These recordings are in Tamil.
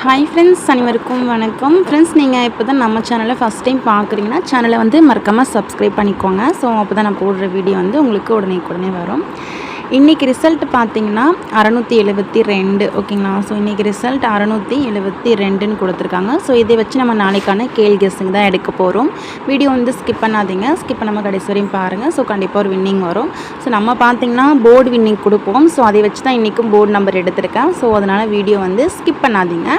ஹாய் ஃப்ரெண்ட்ஸ், அனைவருக்கும் வணக்கம். ஃப்ரெண்ட்ஸ், நீங்கள் இப்போ தான் நம்ம சேனலை ஃபஸ்ட் டைம் பார்க்குறீங்கன்னா சேனலை வந்து மறக்காமல் சப்ஸ்கிரைப் பண்ணிக்கோங்க. ஸோ அப்போ தான் நான் போடுற வீடியோ வந்து உங்களுக்கு உடனே வரும். இன்றைக்கி ரிசல்ட் பார்த்திங்கன்னா 672 ஓகேங்களா. ஸோ இன்றைக்கி ரிசல்ட் 672ன்னு கொடுத்துருக்காங்க. ஸோ இதை வச்சு நம்ம நாளைக்கான கெஸ்ஸிங் தான் எடுக்க போகிறோம். வீடியோ வந்து ஸ்கிப் பண்ணாதீங்க, ஸ்கிப் பண்ணாமல் கடைசி வரையும் பாருங்கள். ஸோ கண்டிப்பாக ஒரு வின்னிங் வரும். ஸோ நம்ம பார்த்திங்கன்னா போர்டு வின்னிங் கொடுப்போம். ஸோ அதை வச்சு தான் இன்றைக்கும் போர்டு நம்பர் எடுத்திருக்கேன். ஸோ அதனால் வீடியோ வந்து ஸ்கிப் பண்ணாதீங்க,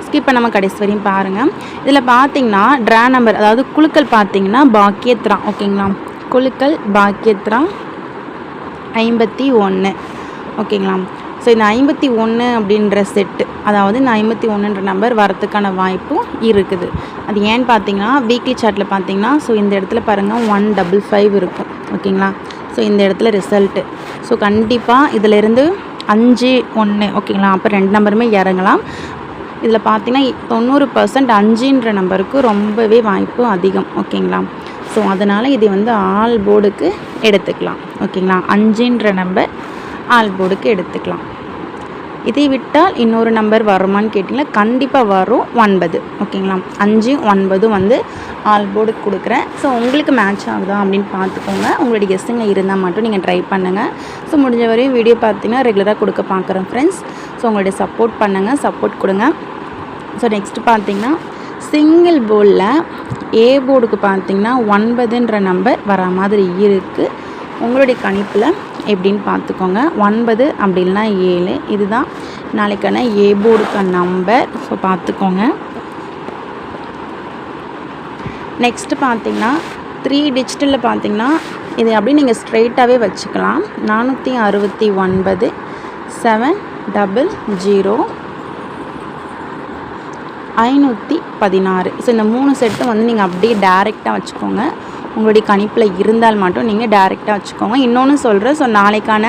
ஸ்கிப் பண்ணாமல் கடைசி வரையும் பாருங்கள். இதில் பார்த்திங்கன்னா ட்ரா நம்பர், அதாவது குழுக்கள் பார்த்திங்கன்னா பாக்கியத்ரா ஓகேங்களா. குழுக்கள் பாக்கியத்ரா 51 ஓகேங்களா. ஸோ இந்த 51 அப்படின்ற செட்டு, அதாவது இந்த 51ன்ற நம்பர் வரத்துக்கான வாய்ப்பும் இருக்குது. அது ஏன்னு பார்த்தீங்கன்னா வீக்லி சார்ட்டில் பார்த்தீங்கன்னா ஸோ இந்த இடத்துல பாருங்கள் 155 இருக்கும் ஓகேங்களா. ஸோ இந்த இடத்துல ரிசல்ட்டு ஸோ கண்டிப்பாக இதிலேருந்து 51 ஓகேங்களா. அப்போ 2 நம்பருமே இறங்கலாம். இதில் பார்த்திங்கன்னா 90% 5ன்ற நம்பருக்கு ரொம்பவே வாய்ப்பு அதிகம் ஓகேங்களா. ஸோ அதனால் இதை வந்து ஆல் போர்டுக்கு எடுத்துக்கலாம் ஓகேங்களா. 5ன்ற நம்பர் ஆல் போர்டுக்கு எடுத்துக்கலாம். இதை விட்டால் இன்னொரு நம்பர் வருமானு கேட்டிங்கன்னா கண்டிப்பாக வரும், 9 ஓகேங்களா. 5 9 வந்து ஆல் போர்டுக்கு கொடுக்குறேன். ஸோ உங்களுக்கு மேட்ச் ஆகுதா அப்படின்னு பார்த்துக்கோங்க. உங்களுடைய கெஸ்ஸிங்கில் இருந்தால் மட்டும் நீங்கள் ட்ரை பண்ணுங்கள். ஸோ முடிஞ்ச வரையும் வீடியோ பார்த்தீங்கன்னா ரெகுலராக கொடுக்க பார்க்குறேன் ஃப்ரெண்ட்ஸ். ஸோ உங்களுடைய சப்போர்ட் பண்ணுங்கள், சப்போர்ட் கொடுங்க. ஸோ நெக்ஸ்ட்டு பார்த்திங்கன்னா சிங்கிள் போர்டில் ஏ போர்டுக்கு பார்த்திங்கன்னா 9ன்ற நம்பர் வர மாதிரி இருக்குது. உங்களுடைய கணிப்பில் எப்படின்னு பார்த்துக்கோங்க. 9 அப்படி இல்லைனா 7 இதுதான் நாளைக்கான ஏ போர்டுக்கான நம்பர். ஸோ பார்த்துக்கோங்க. நெக்ஸ்ட்டு பார்த்திங்கன்னா 3 டிஜிட்டலில் பார்த்திங்கன்னா இது அப்படியே நீங்கள் ஸ்ட்ரெயிட்டாகவே வச்சுக்கலாம். 469 700 516. ஸோ இந்த 3 செட்டும் வந்து நீங்கள் அப்படியே டேரெக்டாக வச்சுக்கோங்க. உங்களுடைய கணிப்பில் இருந்தால் மட்டும் நீங்கள் டேரெக்டாக வச்சுக்கோங்க. இன்னொன்று சொல்கிறேன், ஸோ நாளைக்கான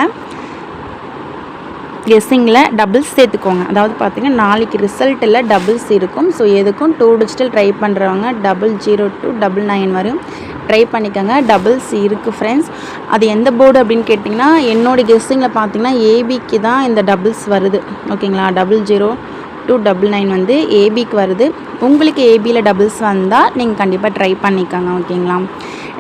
கெஸ்ஸிங்கில் டபுள்ஸ் சேர்த்துக்கோங்க. அதாவது பார்த்திங்கன்னா நாளைக்கு ரிசல்ட்டில் டபுள்ஸ் இருக்கும். ஸோ எதுக்கும் 2 டிஜிட்டல் ட்ரை பண்ணுறவங்க 00 to 99 வரையும் ட்ரை பண்ணிக்கோங்க. டபுள்ஸ் இருக்குது ஃப்ரெண்ட்ஸ். அது எந்த போர்டு அப்படின்னு கேட்டிங்கன்னா என்னோடய கெஸ்ஸிங்கில் பார்த்திங்கன்னா ஏபிக்கு தான் இந்த டபுள்ஸ் வருது ஓகேங்களா. 00 to 99 வந்து ஏபிக்கு வருது. உங்களுக்கு ஏபியில் டபுள்ஸ் வந்தால் நீங்கள் கண்டிப்பாக ட்ரை பண்ணிக்கோங்க ஓகேங்களா.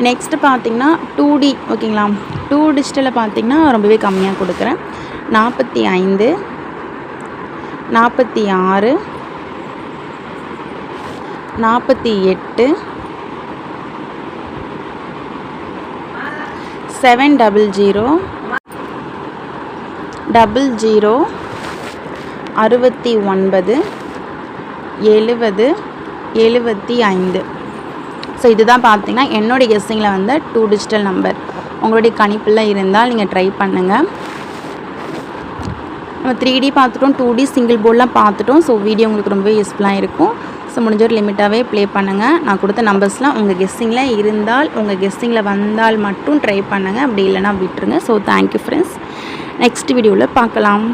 நெக்ஸ்ட்டு பார்த்திங்கன்னா 2D ஓகேங்களா. 2 டிஜிட்டலில் பார்த்திங்கன்னா ரொம்பவே கம்மியாக கொடுக்குறேன். 45 46 48 700 00 69 70 75. ஸோ இதுதான் பார்த்திங்கன்னா என்னோடய கெஸ்ஸிங்கில் வந்து 2 டிஜிட்டல் நம்பர். உங்களுடைய கணிப்பில் இருந்தால் நீங்கள் ட்ரை பண்ணுங்கள். நம்ம 3D பார்த்துட்டோம், 2D சிங்கிள் போர்டெலாம் பார்த்துட்டோம். ஸோ வீடியோ உங்களுக்கு ரொம்பவே யூஸ்ஃபுல்லாக இருக்கும். ஸோ முடிஞ்ச ஒரு லிமிட்டாகவே ப்ளே பண்ணுங்கள். நான் கொடுத்த நம்பர்ஸ்லாம் உங்கள் கெஸ்ஸிங்கில் இருந்தால், உங்கள் கெஸ்ஸிங்கில் வந்தால் மட்டும் ட்ரை பண்ணுங்கள். அப்படி இல்லைனா விட்டுருங்க. So thank you friends. நெக்ஸ்ட் வீடியோவில் பார்க்கலாம்.